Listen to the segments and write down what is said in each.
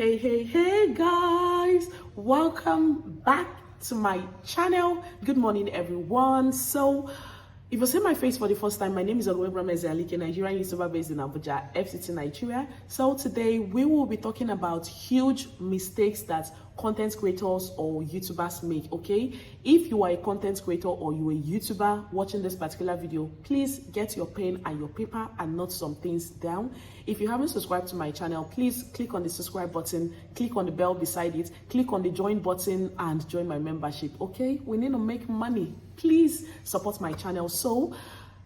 Hey guys, welcome back to my channel. Good morning everyone. So if you see my face for the first time, my name is OGOM'S, Nigerian YouTuber based in Abuja, FCT, Nigeria. So today we will be talking about huge mistakes that content creators or YouTubers make, okay? If you are a content creator or you are a YouTuber watching this particular video, please get your pen and your paper and note some things down. If you haven't subscribed to my channel, please click on the subscribe button, click on the bell beside it, click on the join button and join my membership, okay? We need to make money. Please support my channel. So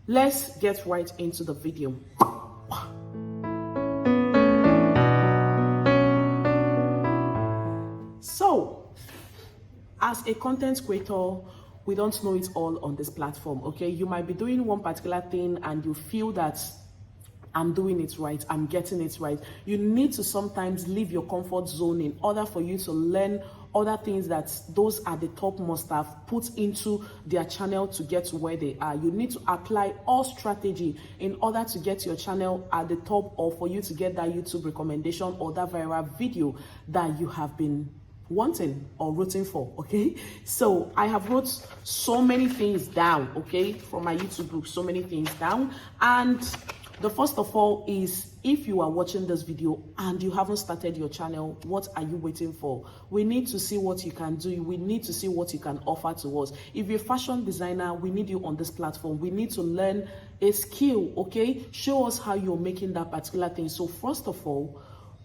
let's get right into the video. So as a content creator, we don't know it all on this platform, okay? You might be doing one particular thing and you feel that I'm doing it right, I'm getting it right. You need to sometimes leave your comfort zone in order for you to learn other things that those at the top must have put into their channel to get to where they are. You need to apply all strategy in order to get your channel at the top, or for you to get that YouTube recommendation or that viral video that you have been wanting or rooting for, okay? So I have wrote so many things down, okay, from my YouTube book, so many things down. And the first of all is, if you are watching this video and you haven't started your channel, what are you waiting for? We need to see what you can do. We need to see what you can offer to us. If you're a fashion designer, we need you on this platform. We need to learn a skill, okay? Show us how you're making that particular thing. So first of all,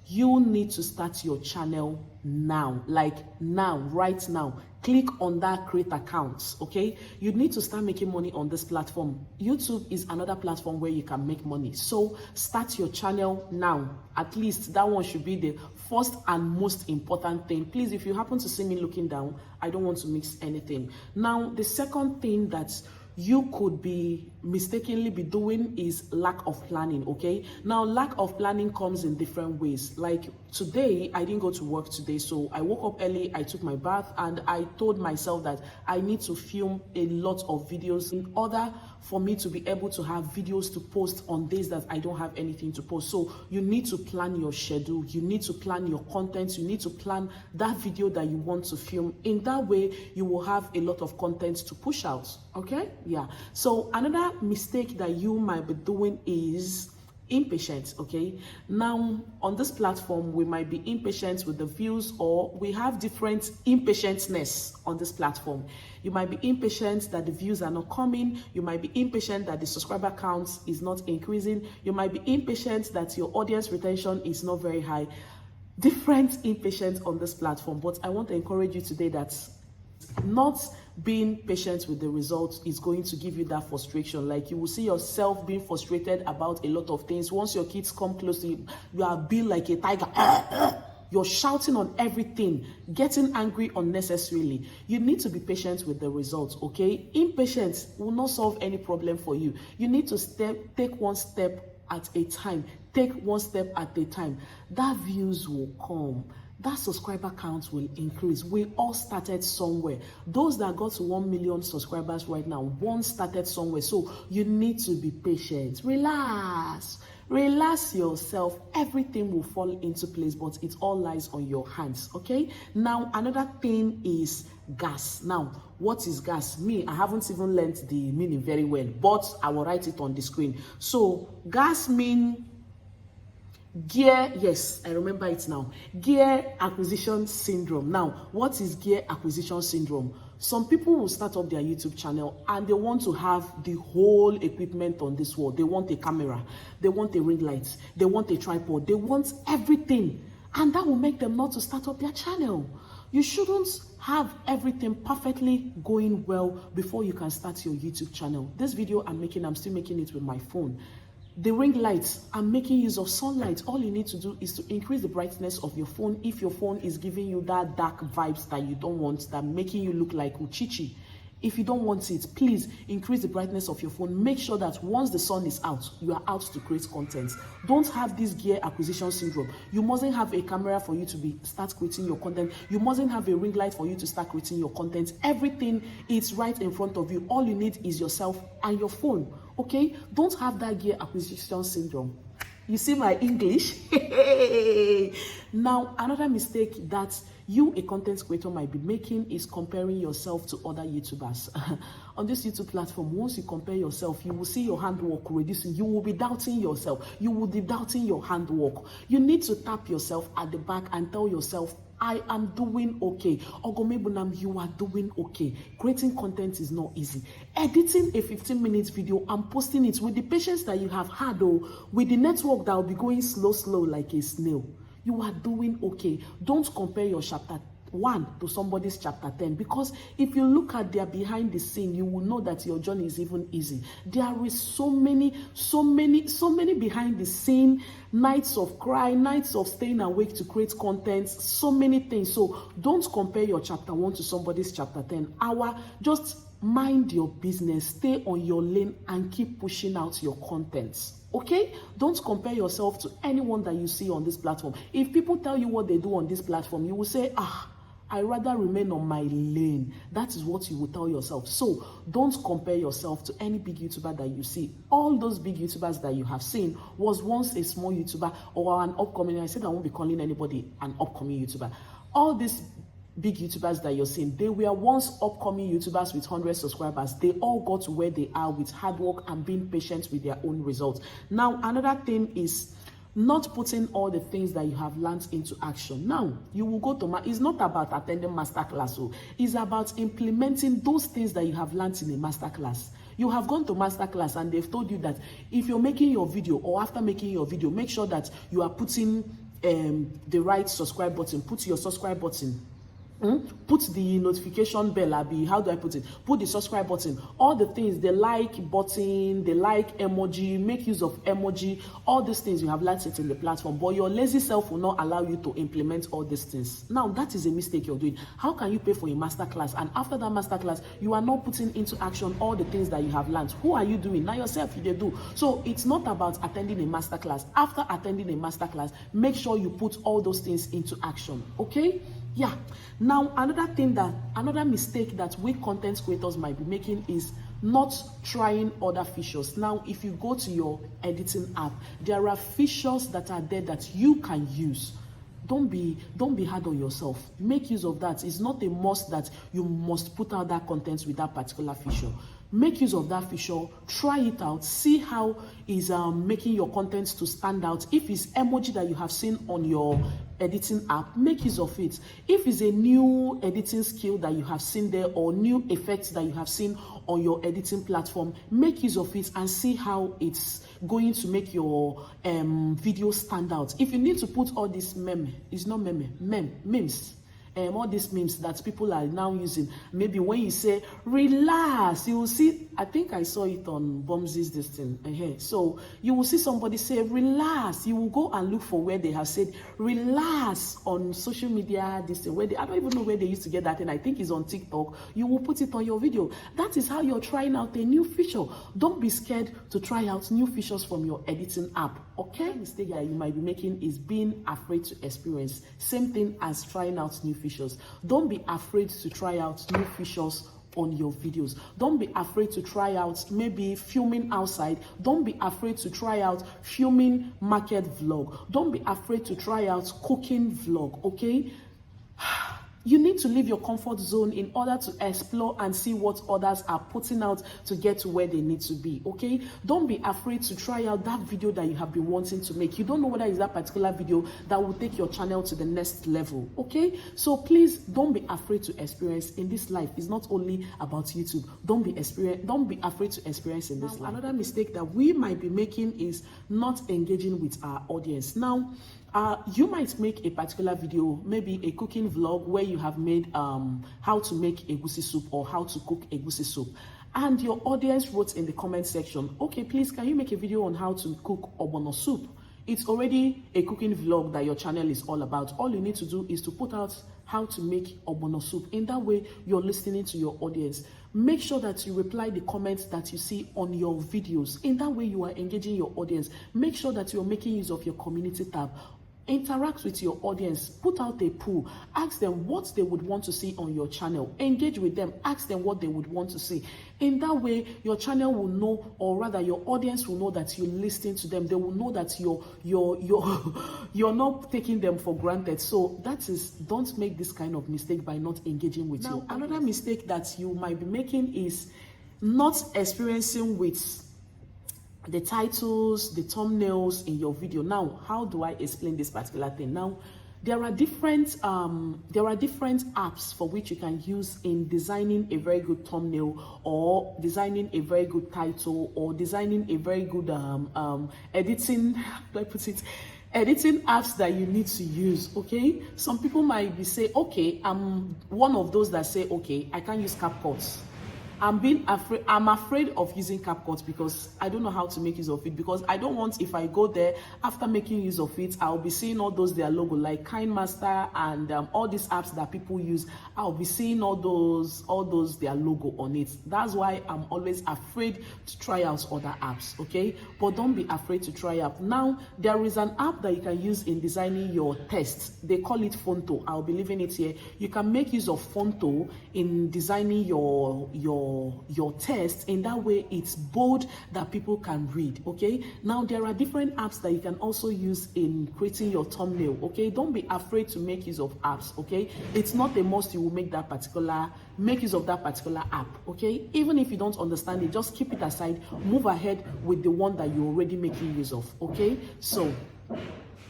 you need to start your channel now, like now, right now. Click on that create account, okay? You need to start making money on this platform. YouTube is another platform where you can make money. So start your channel now. At least that one should be the first and most important thing. Please, if you happen to see me looking down, I don't want to mix anything. Now, the second thing that you could be mistakenly be doing is lack of planning, okay? Now, lack of planning comes in different ways. Like today, I didn't go to work today, so I woke up early, I took my bath, and I told myself that I need to film a lot of videos in order for me to be able to have videos to post on days that I don't have anything to post. So you need to plan your schedule, you need to plan your content, you need to plan that video that you want to film. In that way, you will have a lot of content to push out, okay? Yeah. So another mistake that you might be doing is impatient, okay? Now on this platform, we might be impatient with the views, or we have different impatientness on this platform. You might be impatient that the views are not coming. You might be impatient that the subscriber count is not increasing. You might be impatient that your audience retention is not very high. Different impatience on this platform. But I want to encourage you today that not being patient with the results is going to give you that frustration. Like, you will see yourself being frustrated about a lot of things. Once your kids come close to you, you are being like a tiger. You're shouting on everything, getting angry unnecessarily. You need to be patient with the results, okay? Impatience will not solve any problem for you. You need to take one step at a time. Take one step at a time. That views will come. That subscriber count will increase. We all started somewhere. Those that got to 1 million subscribers right now, one started somewhere. So you need to be patient. Relax yourself. Everything will fall into place, but it all lies on your hands, okay? Now, another thing is gas. Now, what is gas? Me, I haven't even learned the meaning very well, but I will write it on the screen. So gas means gear, yes, I remember it now. Gear acquisition syndrome. Now, what is gear acquisition syndrome? Some people will start up their YouTube channel and they want to have the whole equipment on this world. They want a camera, they want a ring light, they want a tripod, they want everything. And that will make them not to start up their channel. You shouldn't have everything perfectly going well before you can start your YouTube channel. This video I'm still making it with my phone. The ring lights, I'm making use of sunlight. All you need to do is to increase the brightness of your phone if your phone is giving you that dark vibes that you don't want, that making you look like Uchichi. If you don't want it, please increase the brightness of your phone. Make sure that once the sun is out, you are out to create content. Don't have this gear acquisition syndrome. You mustn't have a camera for you to start creating your content. You mustn't have a ring light for you to start creating your content. Everything is right in front of you. All you need is yourself and your phone. Okay? Don't have that gear acquisition syndrome. You see my English? Now, another mistake that you, a content creator, might be making is comparing yourself to other YouTubers. On this YouTube platform, once you compare yourself, you will see your handwork reducing. You will be doubting yourself. You will be doubting your handwork. You need to tap yourself at the back and tell yourself, I am doing okay. Ogom'S, you are doing okay. Creating content is not easy. Editing a 15-minute video and posting it with the patience that you have had, or with the network that will be going slow like a snail, you are doing okay. Don't compare your chapter 1 to somebody's chapter 10, because if you look at their behind the scene, you will know that your journey is even easy. There is so many behind the scene, nights of cry, nights of staying awake to create content, so many things. So don't compare your chapter 1 to somebody's chapter 10. Just mind your business, stay on your lane and keep pushing out your contents. Okay? Don't compare yourself to anyone that you see on this platform. If people tell you what they do on this platform, you will say, I rather remain on my lane. That is what you will tell yourself. So don't compare yourself to any big YouTuber that you see. All those big YouTubers that you have seen was once a small YouTuber or an upcoming. I said I won't be calling anybody an upcoming YouTuber. All these big YouTubers that you're seeing, they were once upcoming YouTubers with 100 subscribers. They all got to where they are with hard work and being patient with their own results. Now, another thing is not putting all the things that you have learned into action. Now, you will go to, it's not about attending masterclass, so it's about implementing those things that you have learned in a masterclass. You have gone to masterclass and they've told you that if you're making your video or after making your video, make sure that you are putting the right subscribe button. Put your subscribe button. Put the notification bell, how do I put it? Put the subscribe button, all the things, the like button, the like emoji, make use of emoji, all these things you have learned it in the platform, but your lazy self will not allow you to implement all these things. Now, that is a mistake you're doing. How can you pay for a masterclass and after that masterclass, you are not putting into action all the things that you have learned? Who are you doing? Now yourself, you do. So it's not about attending a masterclass. After attending a masterclass, make sure you put all those things into action, okay? Yeah. Now, another mistake that we content creators might be making is not trying other features. Now, if you go to your editing app, there are features that are there that you can use. Don't be hard on yourself. Make use of that. It's not a must that you must put out that content with that particular feature. Make use of that feature, try it out, see how is making your content to stand out. If it's emoji that you have seen on your editing app, make use of it. If it's a new editing skill that you have seen there or new effects that you have seen on your editing platform, make use of it and see how it's going to make your video stand out. If you need to put all this memes, all these memes that people are now using, maybe when you say relax, you will see, I think I saw it on OGOM'S this thing. So you will see somebody say relax. You will go and look for where they have said relax on social media, this thing, where I don't even know where they used to get that thing. I think it's on TikTok. You will put it on your video. That is how you're trying out a new feature. Don't be scared to try out new features from your editing app. Okay? The mistake that you might be making is being afraid to experience. Same thing as trying out new features. Don't be afraid to try out new features on your videos. Don't be afraid to try out maybe filming outside. Don't be afraid to try out filming market vlog. Don't be afraid to try out cooking vlog, okay? You need to leave your comfort zone in order to explore and see what others are putting out to get to where they need to be, okay? Don't be afraid to try out that video that you have been wanting to make. You don't know whether it's that particular video that will take your channel to the next level, okay? So please don't be afraid to experience in this life. It's not only about YouTube. Don't be afraid to experience in this life. Another mistake that we might be making is not engaging with our audience. Now, you might make a particular video, maybe a cooking vlog where you have made how to make egusi soup or how to cook egusi soup, and your audience wrote in the comment section, okay, please can you make a video on how to cook ogbono soup? It's already a cooking vlog that your channel is all about. All you need to do is to put out how to make ogbono soup. In that way, you're listening to your audience. Make sure that you reply the comments that you see on your videos. In that way, you are engaging your audience. Make sure that you're making use of your community tab. interact with your audience, put out a poll, ask them what they would want to see on your channel, engage with them, ask them what they would want to see. In that way, your channel will know, or rather your audience will know that you're listening to them. They will know that you're not taking them for granted. So that is, don't make this kind of mistake by not engaging with you. Another mistake that you might be making is not experiencing with the titles, the thumbnails in your video. Now, how do I explain this particular thing? Now, there are different apps for which you can use in designing a very good thumbnail, or designing a very good title, or designing a very good editing, how do I put it? Editing apps that you need to use. Okay, some people might be say, okay, I'm one of those that say, okay, I can't use CapCut. I'm afraid of using CapCut because I don't know how to make use of it, because I don't want, if I go there after making use of it, I'll be seeing all those their logo, like KineMaster and all these apps that people use. I'll be seeing all those their logo on it. That's why I'm always afraid to try out other apps. Okay, but don't be afraid to try out. Now, there is an app that you can use in designing your text. They call it Fonto. I'll be leaving it here. You can make use of Fonto in designing your text. In that way, it's bold that people can read. Okay, now there are different apps that you can also use in creating your thumbnail. Okay, don't be afraid to make use of apps. Okay, it's not a must you will make use of that particular app. Okay, even if you don't understand it, just keep it aside, move ahead with the one that you're already making use of. Okay, so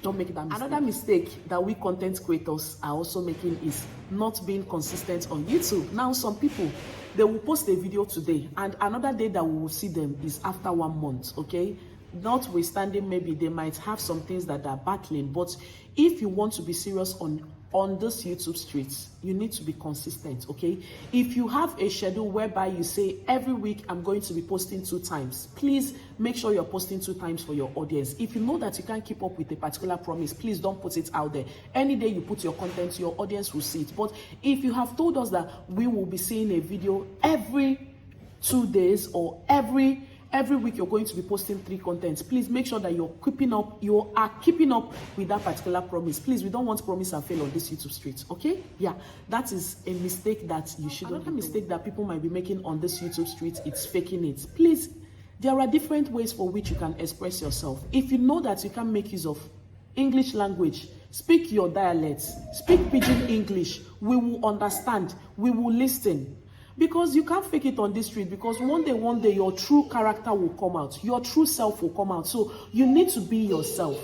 don't make that mistake. Another mistake that we content creators are also making is not being consistent on YouTube. Now, some people, they will post a video today, and another day that we will see them is after 1 month. Okay, notwithstanding, maybe they might have some things that are battling, but if you want to be serious on this YouTube streets, you need to be consistent. Okay, if you have a schedule whereby you say every week I'm going to be posting 2 times, please make sure you're posting 2 times for your audience. If you know that you can't keep up with a particular promise, please don't put it out there. Any day you put your content, your audience will see it. But if you have told us that we will be seeing a video every 2 days, or every week you're going to be posting 3 contents, please make sure that you are keeping up with that particular promise. Please, we don't want to promise and fail on this YouTube street. Okay, yeah, that is a mistake that you shouldn't. Another mistake that people might be making on this YouTube street is faking it. Please, there are different ways for which you can express yourself. If you know that you can make use of English language, speak your dialects, speak pidgin English. We will understand, we will listen. Because you can't fake it on this street, because one day your true character will come out, your true self will come out. So you need to be yourself.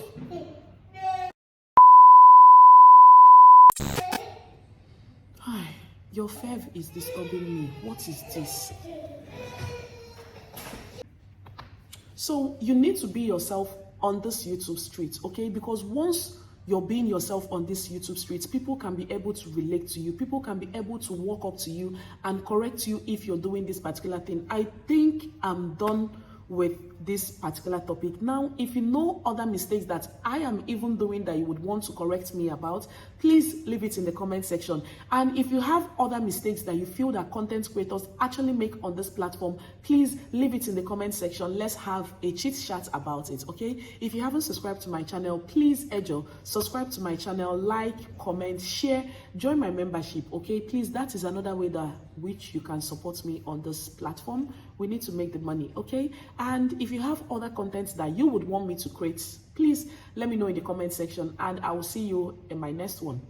Hi, your fev is disturbing me. What is this? So you need to be yourself on this YouTube street, okay? Because once you're being yourself on this YouTube streets, people can be able to relate to you. People can be able to walk up to you and correct you if you're doing this particular thing. I think I'm done with this particular topic. Now, if you know other mistakes that I am even doing that you would want to correct me about, please leave it in the comment section. And if you have other mistakes that you feel that content creators actually make on this platform, please leave it in the comment section. Let's have a chit chat about it. Okay, if you haven't subscribed to my channel, please subscribe to my channel, like, comment, share, join my membership. Okay, please, that is another way that which you can support me on this platform. We need to make the money. Okay, and if you have other contents that you would want me to create, please let me know in the comment section, and I will see you in my next one.